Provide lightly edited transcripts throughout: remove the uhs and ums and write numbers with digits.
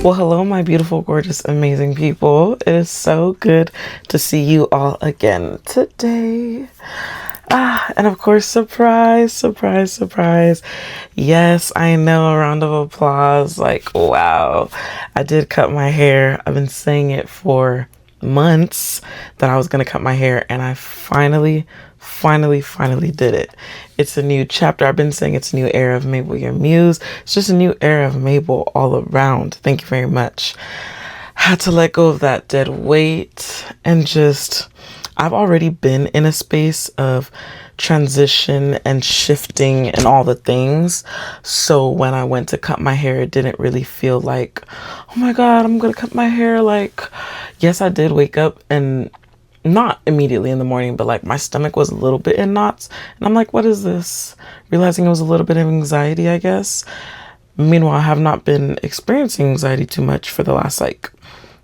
Well, hello, my beautiful, gorgeous, amazing people. It is so good to see you all again today. And of course, surprise, surprise, surprise. Yes, I know, a round of applause. Like, wow. I did cut my hair. I've been saying it for months that I was going to cut my hair, and I finally did it. It's a new chapter. I've been saying it's a new era of Mabel, your muse. It's just a new era of Mabel all around. Thank you very much. Had to let go of that dead weight and just, I've already been in a space of transition and shifting and all the things. So when I went to cut my hair, it didn't really feel like, oh my God, I'm going to cut my hair. Like, yes, I did wake up and not immediately in the morning, but like my stomach was a little bit in knots. And I'm like, what is this? Realizing it was a little bit of anxiety, I guess. Meanwhile, I have not been experiencing anxiety too much for the last like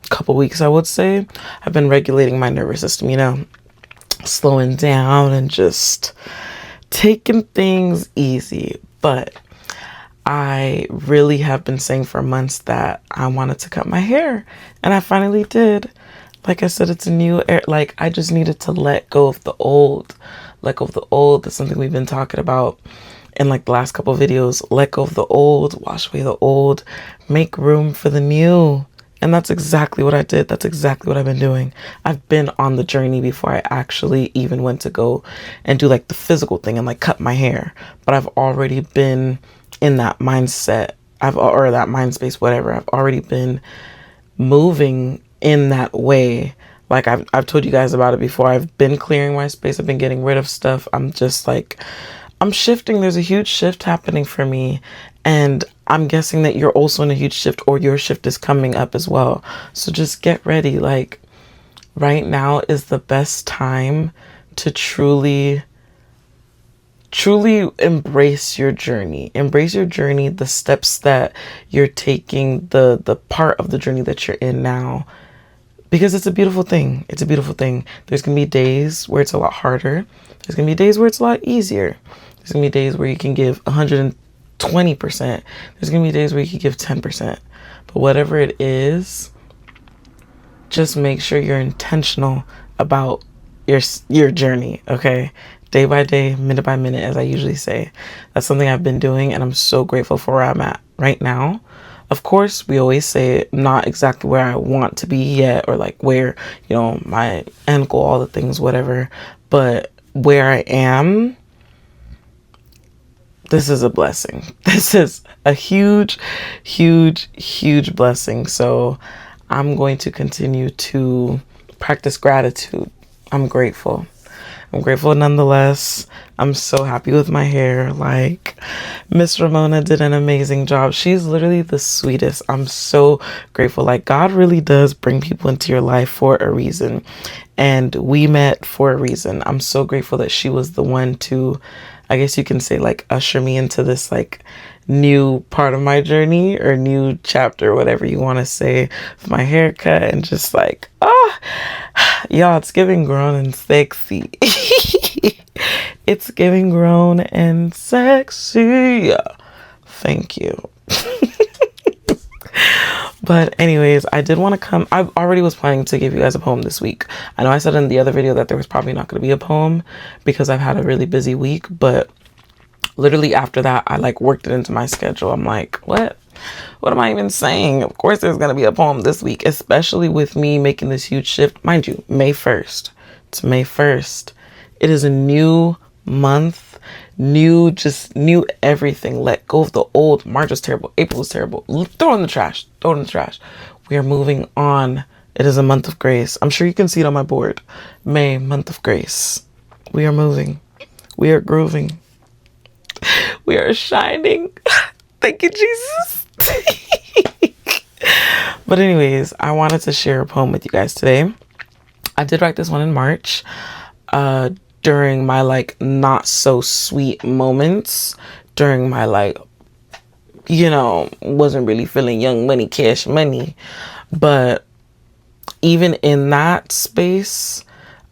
couple weeks, I would say. I've been regulating my nervous system, slowing down and just taking things easy. But I really have been saying for months that I wanted to cut my hair, and I finally did. Like I said, it's a new era. Like, I just needed to let go of the old. Let go of the old. That's something we've been talking about in like the last couple of videos. Let go of the old, wash away the old, make room for the new. And that's exactly what I did. That's exactly what I've been doing. I've been on the journey before I actually even went to go and do like the physical thing and like cut my hair. But I've already been in that mindset. Or that mind space, whatever. I've already been moving in that way. Like I've told you guys about it before. I've been clearing my space. I've been getting rid of stuff. I'm just like, I'm shifting. There's a huge shift happening for me. And I'm guessing that you're also in a huge shift, or your shift is coming up as well. So just get ready. Like, right now is the best time to truly embrace your journey. Embrace your journey, the steps that you're taking, the part of the journey that you're in now. Because it's a beautiful thing. It's a beautiful thing. There's going to be days where it's a lot harder. There's going to be days where it's a lot easier. There's going to be days where you can give 120%. There's going to be days where you can give 10%. But whatever it is, just make sure you're intentional about your journey, okay? Day by day, minute by minute, as I usually say. That's something I've been doing, and I'm so grateful for where I'm at right now. Of course, we always say not exactly where I want to be yet, or like where, my end goal, all the things, whatever. But where I am, this is a blessing. This is a huge, huge, huge blessing. So I'm going to continue to practice gratitude. I'm grateful. I'm grateful nonetheless. I'm so happy with my hair. Like, Miss Ramona did an amazing job. She's literally the sweetest. I'm so grateful. Like, God really does bring people into your life for a reason. And we met for a reason. I'm so grateful that she was the one to, I guess you can say, like, usher me into this, like, new part of my journey, or new chapter, whatever you want to say, with my haircut. And just like, y'all, it's giving grown and sexy. It's giving grown and sexy. Thank you. But anyways, I did want to come. I already was planning to give you guys a poem this week. I know I said in the other video that there was probably not going to be a poem because I've had a really busy week, but literally after that, I like worked it into my schedule. I'm like, what am I even saying? Of course there's going to be a poem this week, especially with me making this huge shift. Mind you, May 1st. It's May 1st. It is a new month, new everything. Let go of the old. March was terrible. April was terrible. Throw it in the trash. We are moving on. It is a month of grace. I'm sure you can see it on my board. May, month of grace. We are moving. We are grooving. We are shining. Thank you, Jesus. But anyways, I wanted to share a poem with you guys today. I did write this one in March, during my like not so sweet moments, during my like, wasn't really feeling young money, cash money. But even in that space,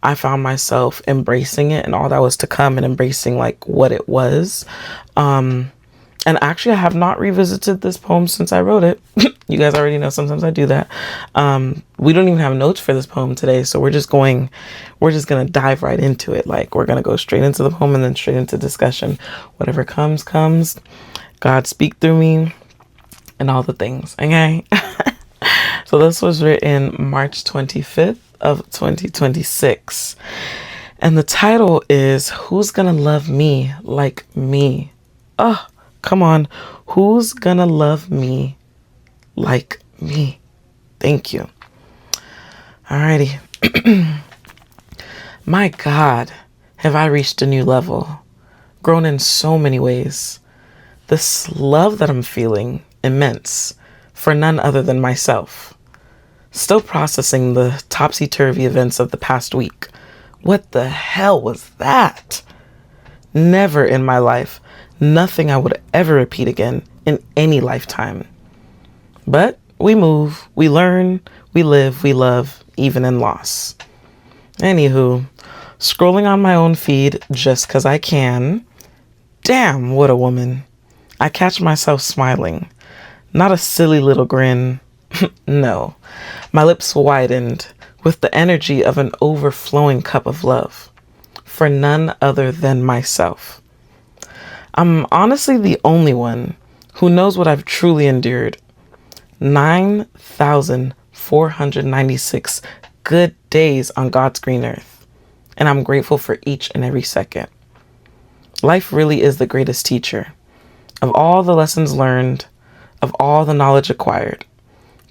I found myself embracing it and all that was to come, and embracing like what it was. And actually, I have not revisited this poem since I wrote it. You guys already know sometimes I do that. We don't even have notes for this poem today, so we're just gonna dive right into it. Like, we're gonna go straight into the poem and then straight into discussion. Whatever comes. God, speak through me and all the things. Okay. So this was written March 25th of 2026. And the title is Who's Gonna Love Me Like Me? Oh, come on. Who's gonna love me like me? Thank you. Alrighty. My God, have I reached a new level, grown in so many ways. This love that I'm feeling, immense, for none other than myself. Still processing the topsy-turvy events of the past week. What the hell was that? Never in my life, nothing I would ever repeat again in any lifetime. But we move, we learn, we live, we love, even in loss. Anywho, scrolling on my own feed just 'cause I can. Damn, what a woman. I catch myself smiling. Not a silly little grin. No. My lips widened with the energy of an overflowing cup of love. For none other than myself. I'm honestly the only one who knows what I've truly endured. 9,496 good days on God's green earth. And I'm grateful for each and every second. Life really is the greatest teacher. Of all the lessons learned, of all the knowledge acquired,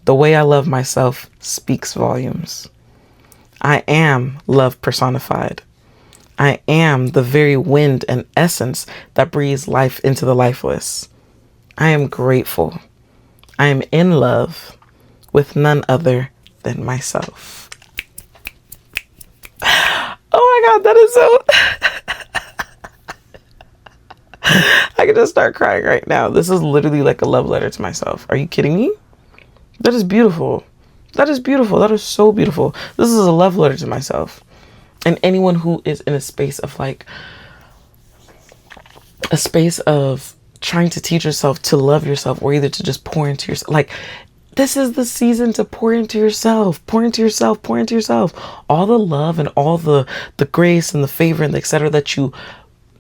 the way I love myself speaks volumes. I am love personified. I am the very wind and essence that breathes life into the lifeless. I am grateful. I am in love with none other than myself. Oh my God, that is so... I could just start crying right now. This is literally like a love letter to myself. Are you kidding me? That is beautiful. That is beautiful. That is so beautiful. This is a love letter to myself. And anyone who is in a space of trying to teach yourself to love yourself, or either to just pour into yourself. Like, this is the season to pour into yourself, pour into yourself, pour into yourself. All the love and all the grace and the favor and the etc. that you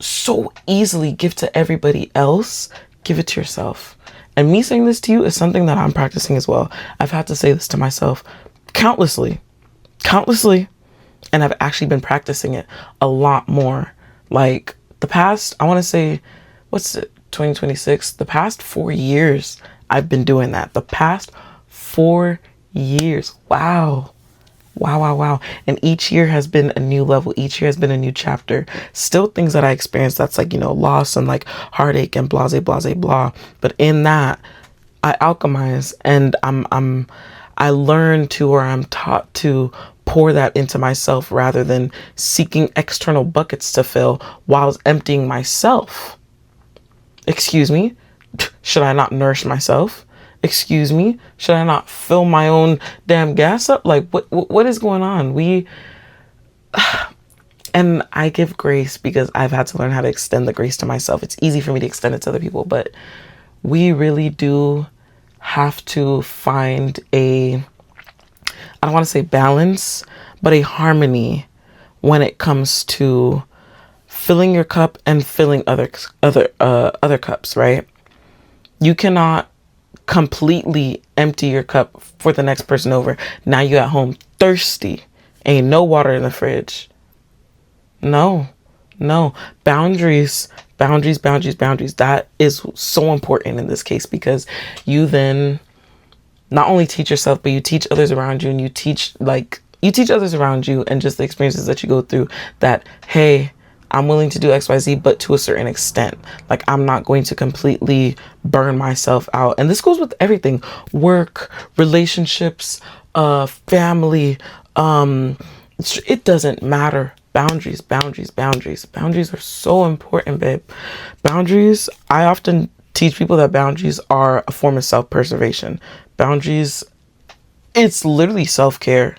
so easily give to everybody else, give it to yourself. And me saying this to you is something that I'm practicing as well. I've had to say this to myself countlessly. And I've actually been practicing it a lot more. Like, the past, I want to say, 2026? The past 4 years, I've been doing that. The past 4 years. Wow. And each year has been a new level. Each year has been a new chapter. Still things that I experienced that's like, loss and like heartache and blah. But in that, I alchemize and I learn to, or I'm taught to pour that into myself rather than seeking external buckets to fill while emptying myself. Excuse me? Should I not nourish myself? Excuse me? Should I not fill my own damn gas up? Like, what is going on? And I give grace because I've had to learn how to extend the grace to myself. It's easy for me to extend it to other people, but we really do have to find I don't want to say balance, but a harmony when it comes to filling your cup and filling other cups, right? You cannot completely empty your cup for the next person over. Now you at home thirsty. Ain't no water in the fridge. No. Boundaries. That is so important in this case, because you then not only teach yourself, but you teach others around you, and you teach others around you and just the experiences that you go through that, hey, I'm willing to do XYZ, but to a certain extent. Like, I'm not going to completely burn myself out. And this goes with everything: work, relationships, family. It doesn't matter. Boundaries. Boundaries are so important, babe. Boundaries, I often teach people that boundaries are a form of self-preservation. Boundaries, it's literally self-care.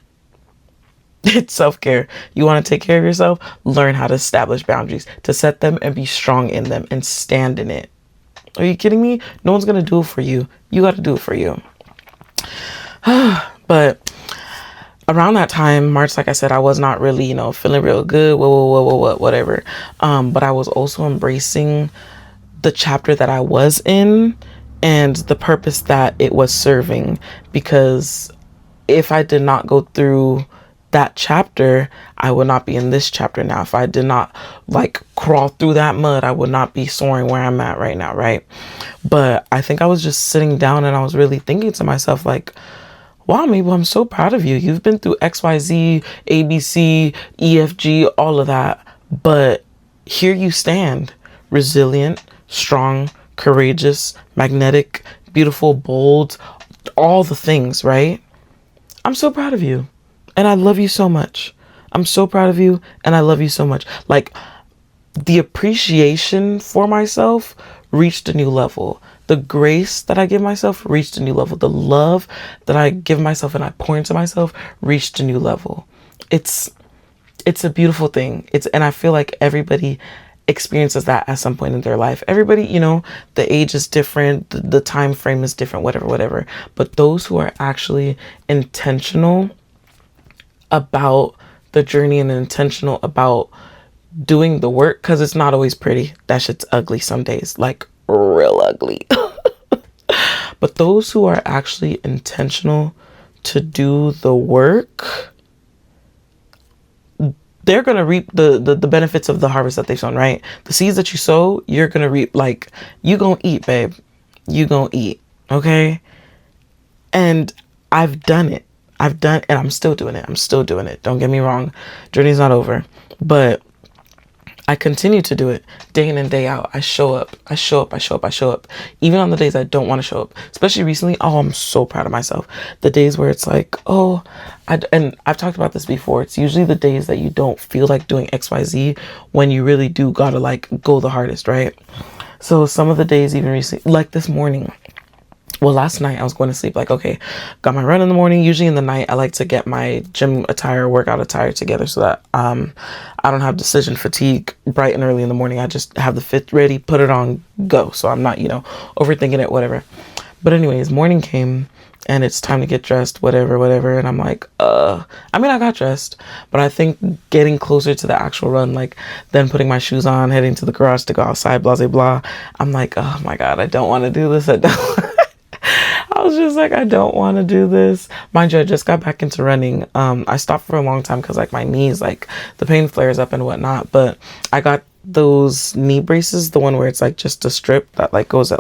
It's self-care. You want to take care of yourself? Learn how to establish boundaries, to set them and be strong in them and stand in it. Are you kidding me? No one's going to do it for you. You got to do it for you. But around that time, March, like I said, I was not really, feeling real good, whatever. But I was also embracing the chapter that I was in and the purpose that it was serving. Because if I did not go through that chapter, I would not be in this chapter now. If I did not crawl through that mud, I would not be soaring where I'm at right now, right? But I think I was just sitting down and I was really thinking to myself, wow, Mabel, I'm so proud of you. You've been through XYZ, ABC, EFG, all of that. But here you stand, resilient, strong, courageous, magnetic, beautiful, bold, all the things, right? I'm so proud of you. And I love you so much. I'm so proud of you. And I love you so much. The appreciation for myself reached a new level. The grace that I give myself reached a new level. The love that I give myself and I pour into myself reached a new level. It's a beautiful thing. And I feel like everybody experiences that at some point in their life. Everybody, the age is different, the time frame is different, whatever. But those who are actually intentional about the journey and intentional about doing the work, because it's not always pretty. That shit's ugly some days, real ugly. But those who are actually intentional to do the work, they're going to reap the benefits of the harvest that they've sown, right? The seeds that you sow, you're going to reap. You going to eat, babe. You going to eat. Okay. And I've done it. And I'm still doing it. Don't get me wrong. Journey's not over, but I continue to do it day in and day out. I show up. Even on the days I don't want to show up, especially recently. Oh, I'm so proud of myself. The days where it's and I've talked about this before. It's usually the days that you don't feel like doing XYZ when you really do gotta go the hardest, right? So some of the days, even recently, this morning, last night I was going to sleep okay, got my run in the morning. Usually in the night I like to get my gym attire, workout attire together so that I don't have decision fatigue bright and early in the morning. I just have the fit ready, put it on, go. So I'm not, overthinking it, whatever. But anyways, morning came and it's time to get dressed, whatever. And I'm I got dressed, but I think getting closer to the actual run, then putting my shoes on, heading to the garage to go outside, blah, blah, blah. I'm oh my God, I don't want to do this. I was just I don't want to do this. Mind you, I just got back into running. I stopped for a long time because my knees, the pain flares up and whatnot. But I got those knee braces, the one where it's just a strip that goes at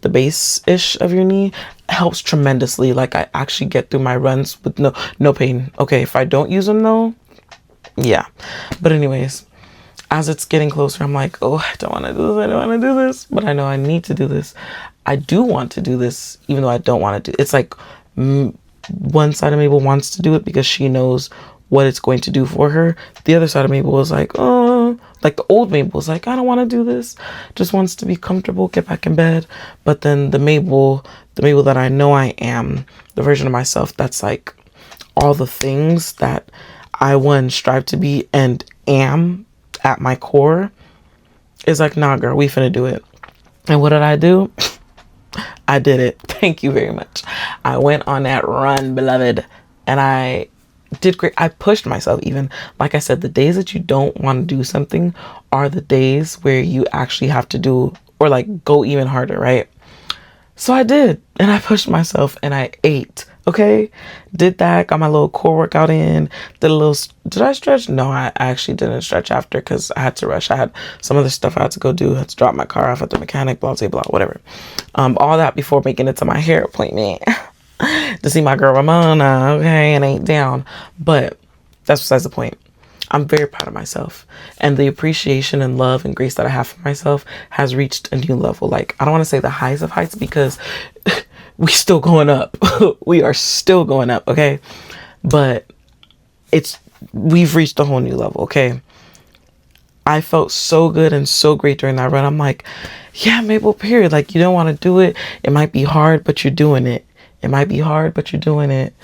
the base-ish of your knee. Helps tremendously. I actually get through my runs with no pain. Okay, if I don't use them though, yeah. But anyways, as it's getting closer, I'm oh, I don't want to do this. But I know I need to do this. I do want to do this, even though I don't want to do it. It's one side of Mabel wants to do it because she knows what it's going to do for her. The other side of Mabel is oh, the old Mabel is I don't want to do this. Just wants to be comfortable, get back in bed. But then the Mabel that I know I am, the version of myself that's all the things that I strive to be and am at my core, is nah, girl, we finna do it. And what did I do? I did it. Thank you very much. I went on that run, beloved, and I did great. I pushed myself even. Like I said, the days that you don't want to do something are the days where you actually have to do or go even harder, right? So I did, and I pushed myself and I ate. Okay, did that, got my little core workout in, did I stretch? No, I actually didn't stretch after because I had to rush. I had some other stuff I had to go do, had to drop my car off at the mechanic, blah, blah, blah, whatever. All that before making it to my hair appointment to see my girl Ramona, okay, and ain't down. But that's besides the point. I'm very proud of myself, and the appreciation and love and grace that I have for myself has reached a new level. I don't want to say the highs of heights because we still going up. We are still going up, okay? But we've reached a whole new level, okay? I felt so good and so great during that run. I'm yeah, Mabel, period. You don't want to do it. It might be hard, but you're doing it. It might be hard, but you're doing it.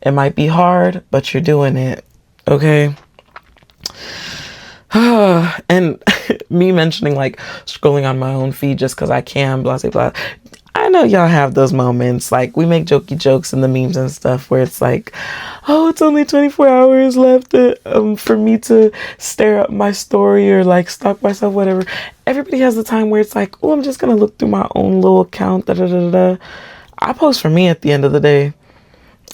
It might be hard, but you're doing it, okay? And me mentioning like scrolling on my own feed just because I can, blah, blah, blah. I know y'all have those moments. Like, we make jokey jokes in the memes and stuff where it's like, oh, it's only 24 hours left for me to stare at my story or like stalk myself, whatever. Everybody has the time where it's like, oh, I'm just going to look through my own little account. Da, da, da, da. I post for me at the end of the day.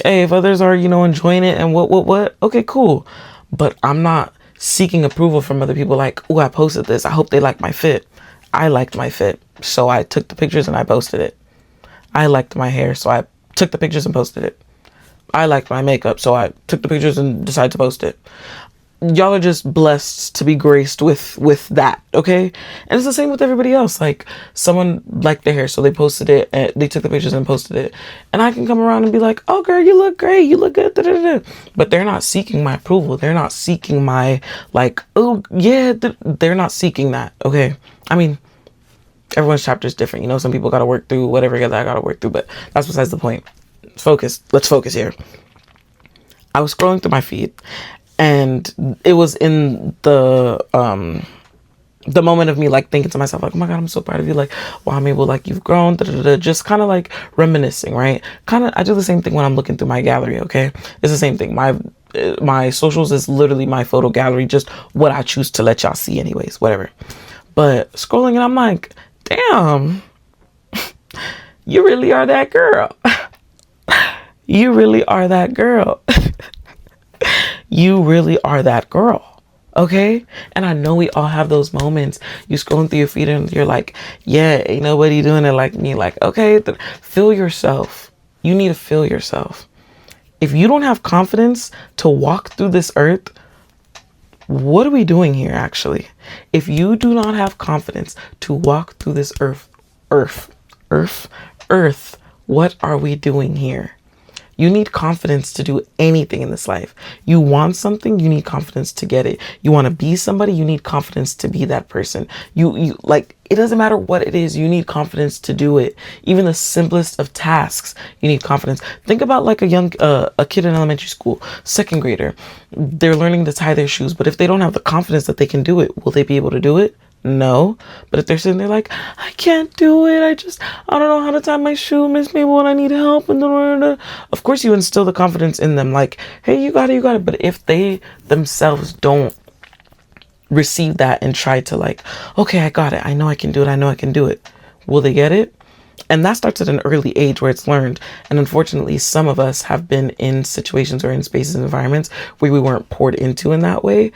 Hey, if others are, enjoying it and what, okay, cool. But I'm not seeking approval from other people like, oh, I posted this. I hope they like my fit. I liked my fit, so I took the pictures and I posted it. I liked my hair, so I took the pictures and posted it. I liked my makeup, so I took the pictures and decided to post it. Y'all are just blessed to be graced with that, okay? And it's the same with everybody else. Like, someone liked their hair, so they posted it, and they took the pictures and posted it. And I can come around and be like, oh, girl, you look great, you look good, da, da, da. But they're not seeking my approval. They're not seeking my, like, oh, yeah, they're not seeking that, okay? I mean, everyone's chapter is different. Some people got to work through whatever that I got to work through, but that's besides the point. Let's focus here. I was scrolling through my feed, and it was in the moment of me like thinking to myself like, oh my God, I'm so proud of you. Like, wow, Mabel, like you've grown, da, da, da, just kind of like reminiscing, right? I do the same thing when I'm looking through my gallery. Okay. It's the same thing. My socials is literally my photo gallery, just what I choose to let y'all see anyways, whatever. But scrolling and I'm like, damn, you really are that girl. You really are that girl. You really are that girl. Okay. And I know we all have those moments. You scrolling through your feed and you're like, yeah, ain't nobody doing it like me. Like, okay, feel yourself. You need to feel yourself. If you don't have confidence to walk through this earth, what are we doing here actually? If you do not have confidence to walk through this earth, what are we doing here? You need confidence to do anything in this life. You want something, you need confidence to get it. You want to be somebody, you need confidence to be that person. You like, it doesn't matter what it is, you need confidence to do it. Even the simplest of tasks, you need confidence. Think about like a kid in elementary school, second grader. They're learning to tie their shoes, but if they don't have the confidence that they can do it, will they be able to do it? No. But if they're sitting there like, I can't do it, I don't know how to tie my shoe, Miss Mabel, and I need help, and of course you instill the confidence in them, like, hey, you got it. But if they themselves don't receive that and try to like, okay, I got it, I know I can do it, will they get it? And that starts at an early age where it's learned. And unfortunately, some of us have been in situations or in spaces and environments where we weren't poured into in that way.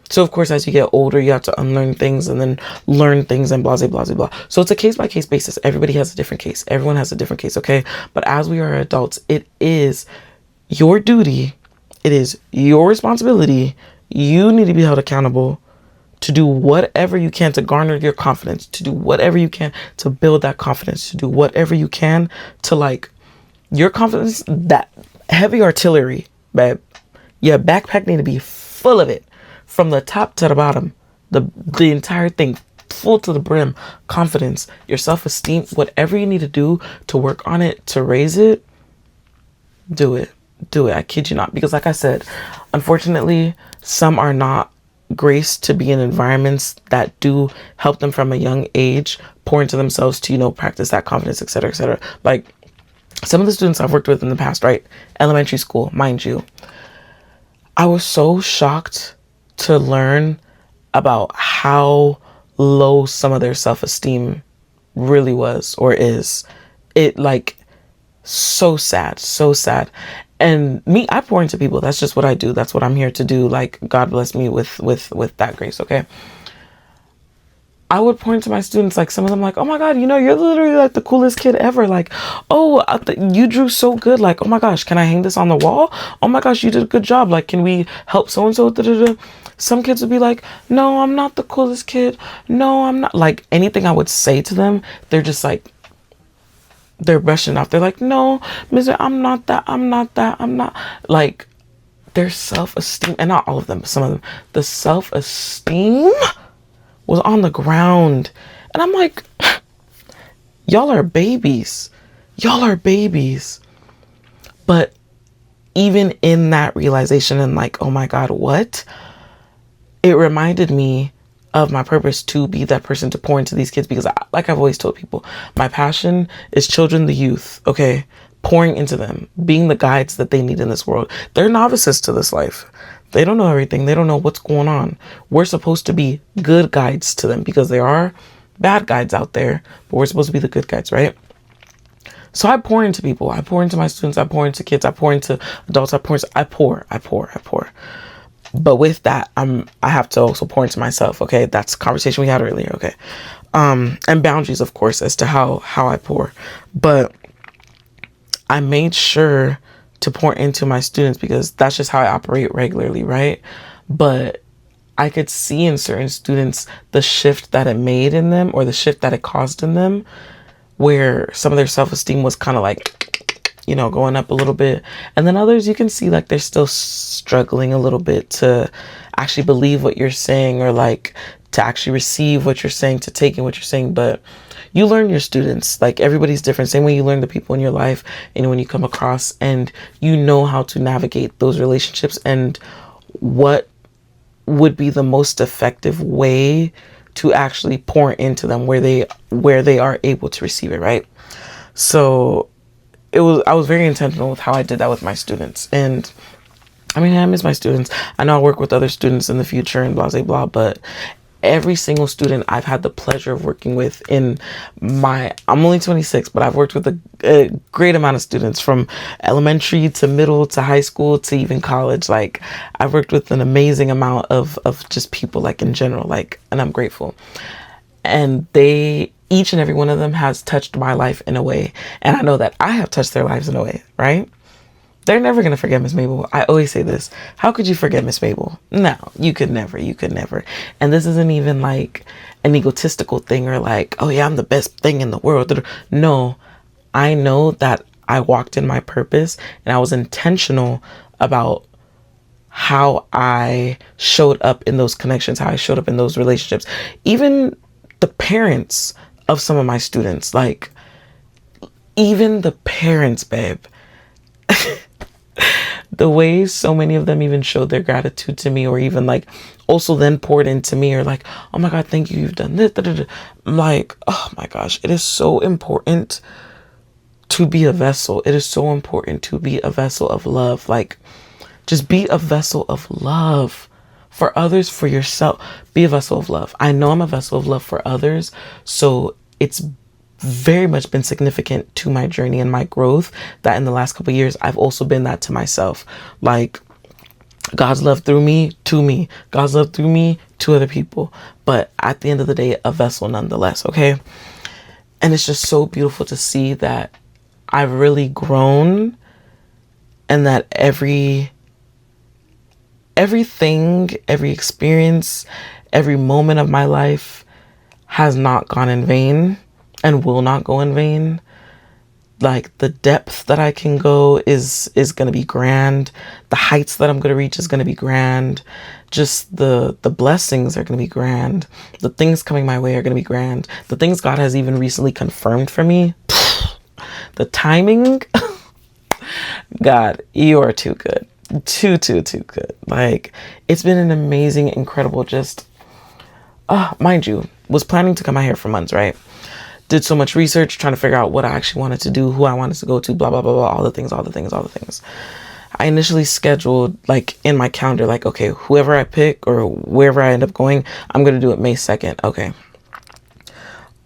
So of course, as you get older, you have to unlearn things and then learn things and blah, blah, blah, blah. So it's a case by case basis. Everybody has a different case. Everyone has a different case. Okay. But as we are adults, it is your duty. It is your responsibility. You need to be held accountable to do whatever you can to garner your confidence, to do whatever you can to build that confidence, to do whatever you can to like your confidence, that heavy artillery, babe. Your backpack need to be full of it. From the top to the bottom, the entire thing, full to the brim, confidence, your self-esteem, whatever you need to do to work on it, to raise it, do it. I kid you not. Because like I said, unfortunately, some are not graced to be in environments that do help them from a young age, pour into themselves to, practice that confidence, etc., etc. Like some of the students I've worked with in the past, right? Elementary school, mind you. I was so shocked to learn about how low some of their self-esteem really was or is. It like so sad. And me, I pour into people. That's just what I do. That's what I'm here to do. Like, God bless me with that grace. Okay. I would point to my students, like some of them like, oh my God, you're literally like the coolest kid ever. Like, oh, you drew so good. Like, oh my gosh, can I hang this on the wall? Oh my gosh, you did a good job. Like, can we help so-and-so? Some kids would be like, no, I'm not the coolest kid. No, I'm not. Like anything I would say to them, they're just like, they're brushing off. They're like, no, mister, I'm not that. I'm not. Like their self-esteem, and not all of them, but some of them, the self-esteem was on the ground. And I'm like, y'all are babies. But even in that realization and like, oh my God, what? it reminded me of my purpose to be that person to pour into these kids, because like I've always told people, my passion is children, the youth, okay? Pouring into them, being the guides that they need in this world. They're novices to this life. They don't know everything. They don't know what's going on. We're supposed to be good guides to them, because there are bad guides out there, but we're supposed to be the good guides, right? So I pour into people. I pour into my students. I pour into kids. I pour into adults. I pour. But with that, I have to also pour into myself. Okay, that's a conversation we had earlier. Okay, and boundaries, of course, as to how I pour. But I made sure to pour into my students, because that's just how I operate regularly, right? But I could see in certain students the shift that it made in them, or the shift that it caused in them, where some of their self-esteem was kind of like, going up a little bit. And then others, you can see like they're still struggling a little bit to actually believe what you're saying, or like to actually receive what you're saying, to take in what you're saying. But you learn your students, like everybody's different. Same way you learn the people in your life and when you come across, and you know how to navigate those relationships and what would be the most effective way to actually pour into them where they are able to receive it, right? So I was very intentional with how I did that with my students. And I mean, I miss my students. I know I'll work with other students in the future and blah, blah, blah, but every single student I've had the pleasure of working with I'm only 26, but I've worked with a great amount of students from elementary to middle to high school to even college. Like, I've worked with an amazing amount of just people, like in general, like, and I'm grateful. And each and every one of them has touched my life in a way. And I know that I have touched their lives in a way, right? They're never going to forget Miss Mabel. I always say this. How could you forget Miss Mabel? No, you could never. And this isn't even like an egotistical thing, or like, oh yeah, I'm the best thing in the world. No, I know that I walked in my purpose, and I was intentional about how I showed up in those connections, how I showed up in those relationships. Even the parents of some of my students, like even the parents, babe. The way so many of them even showed their gratitude to me, or even like also then poured into me, or like, oh my God, thank you, you've done this. I'm like, oh my gosh, it is so important to be a vessel. It is so important to be a vessel of love. Like, just be a vessel of love for others, for yourself. Be a vessel of love. I know I'm a vessel of love for others, so it's very much been significant to my journey and my growth that in the last couple of years, I've also been that to myself. Like, God's love through me to me, God's love through me to other people. But at the end of the day, a vessel nonetheless. Okay. And it's just so beautiful to see that I've really grown, and that everything, every experience, every moment of my life has not gone in vain and will not go in vain. Like, the depth that I can go is going to be grand. The heights that I'm going to reach is going to be grand. Just the blessings are going to be grand. The things coming my way are going to be grand. The things God has even recently confirmed for me. The timing. God, you are too good. Too good. Like, it's been an amazing, incredible, just, mind you, was planning to cut my hair for months, right? Did so much research trying to figure out what I actually wanted to do, who I wanted to go to, blah, blah, blah, blah, all the things. I initially scheduled, like, in my calendar, like, okay, whoever I pick or wherever I end up going, I'm going to do it May 2nd. Okay.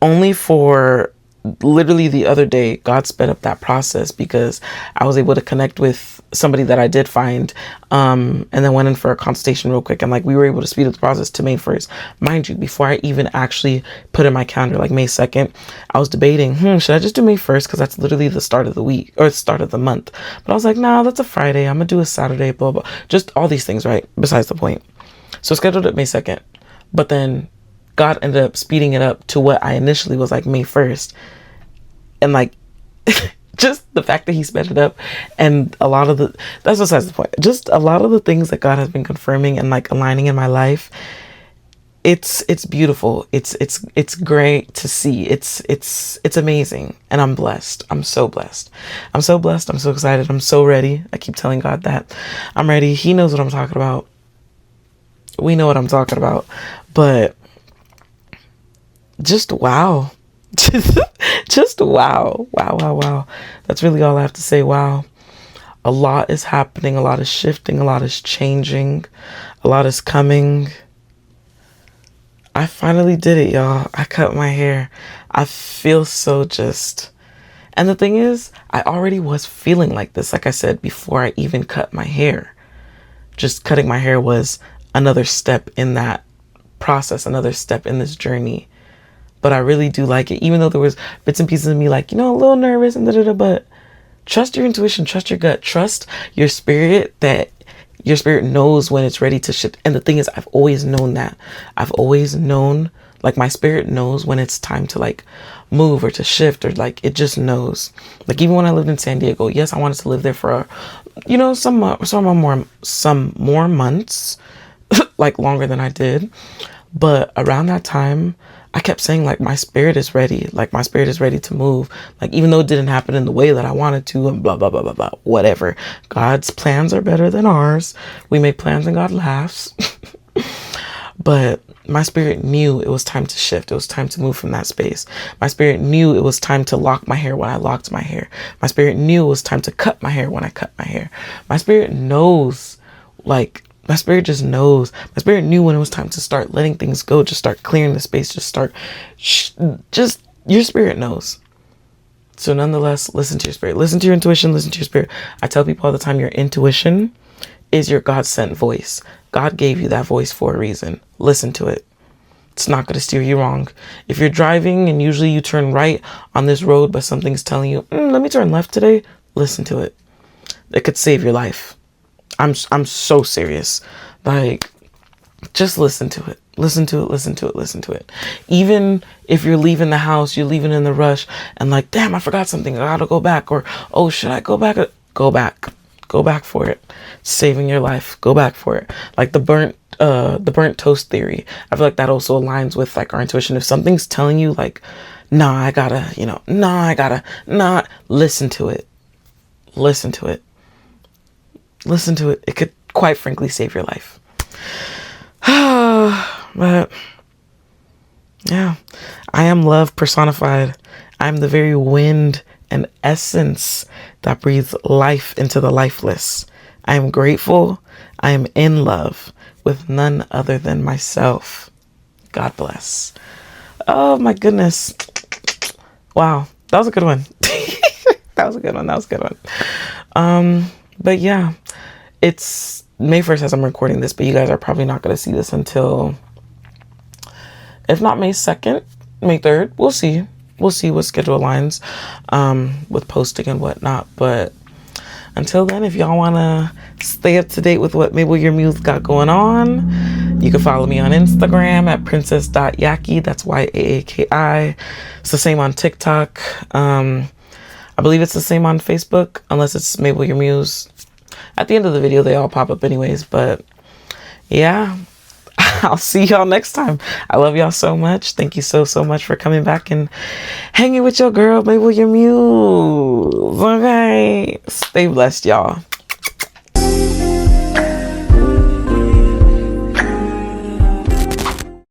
Only for literally the other day, God sped up that process, because I was able to connect with somebody that I did find, and then went in for a consultation real quick, and like we were able to speed up the process to May 1st. Mind you, before I even actually put in my calendar like May 2nd, I was debating, should I just do May 1st, because that's literally the start of the week or the start of the month. But I was like, nah, that's a Friday, I'm gonna do a Saturday, blah blah, just all these things, right? Besides the point. So I scheduled it May 2nd, but then God ended up speeding it up to what I initially was like May 1st. And like, just the fact that he sped it up, and that's besides the point. Just a lot of the things that God has been confirming and like aligning in my life. It's beautiful. It's great to see. It's amazing. And I'm blessed. I'm so blessed. I'm so excited. I'm so ready. I keep telling God that I'm ready. He knows what I'm talking about. We know what I'm talking about. But just wow. Just wow. Wow. That's really all I have to say. Wow. A lot is happening. A lot is shifting. A lot is changing. A lot is coming. I finally did it, y'all. I cut my hair. I feel so just... And the thing is, I already was feeling like this, like I said, before I even cut my hair. Just cutting my hair was another step in that process, another step in this journey. But I really do like it, even though there was bits and pieces of me like, a little nervous and da-da-da, but trust your intuition, trust your gut, trust your spirit, that your spirit knows when it's ready to shift. And the thing is, I've always known that. I've always known, like, my spirit knows when it's time to, like, move or to shift, or like, it just knows. Like, even when I lived in San Diego, yes, I wanted to live there for, some more months, like longer than I did. But around that time, I kept saying, like, my spirit is ready. Like, my spirit is ready to move. Like, even though it didn't happen in the way that I wanted to, and blah, blah, blah, blah, blah, whatever. God's plans are better than ours. We make plans and God laughs. But my spirit knew it was time to shift. It was time to move from that space. My spirit knew it was time to lock my hair when I locked my hair. My spirit knew it was time to cut my hair when I cut my hair. My spirit knows, like, my spirit just knows. My spirit knew when it was time to start letting things go, just start clearing the space, just your spirit knows. So nonetheless, listen to your spirit, listen to your intuition, listen to your spirit. I tell people all the time, your intuition is your God-sent voice. God gave you that voice for a reason. Listen to it. It's not going to steer you wrong. If you're driving and usually you turn right on this road, but something's telling you, let me turn left today, listen to it. It could save your life. I'm so serious. Like, just listen to it. Listen to it, listen to it, listen to it. Even if you're leaving the house, you're leaving in the rush, and like, damn, I forgot something, I gotta go back. Or, oh, should I go back? Go back. Go back for it. Saving your life. Go back for it. Like the burnt toast theory. I feel like that also aligns with, like, our intuition. If something's telling you, like, I gotta, listen to it. Listen to it. Listen to it. It could, quite frankly, save your life. But yeah, I am love personified. I'm the very wind and essence that breathes life into the lifeless. I am grateful. I am in love with none other than myself. God bless. Oh my goodness. Wow. That was a good one. That was a good one. But yeah, it's May 1st as I'm recording this, but you guys are probably not going to see this until, if not May 2nd, May 3rd. We'll see. We'll see what schedule aligns with posting and whatnot. But until then, if y'all want to stay up to date with what Mabel Your Muse got going on, you can follow me on Instagram at princess.yaki. That's YAAKI. It's the same on TikTok. I believe it's the same on Facebook, unless it's Mabel Your Muse. At the end of the video, they all pop up anyways. But yeah, I'll see y'all next time. I love y'all so much. Thank you so much for coming back and hanging with your girl, Mabel Your Muse. Okay. Stay blessed, y'all.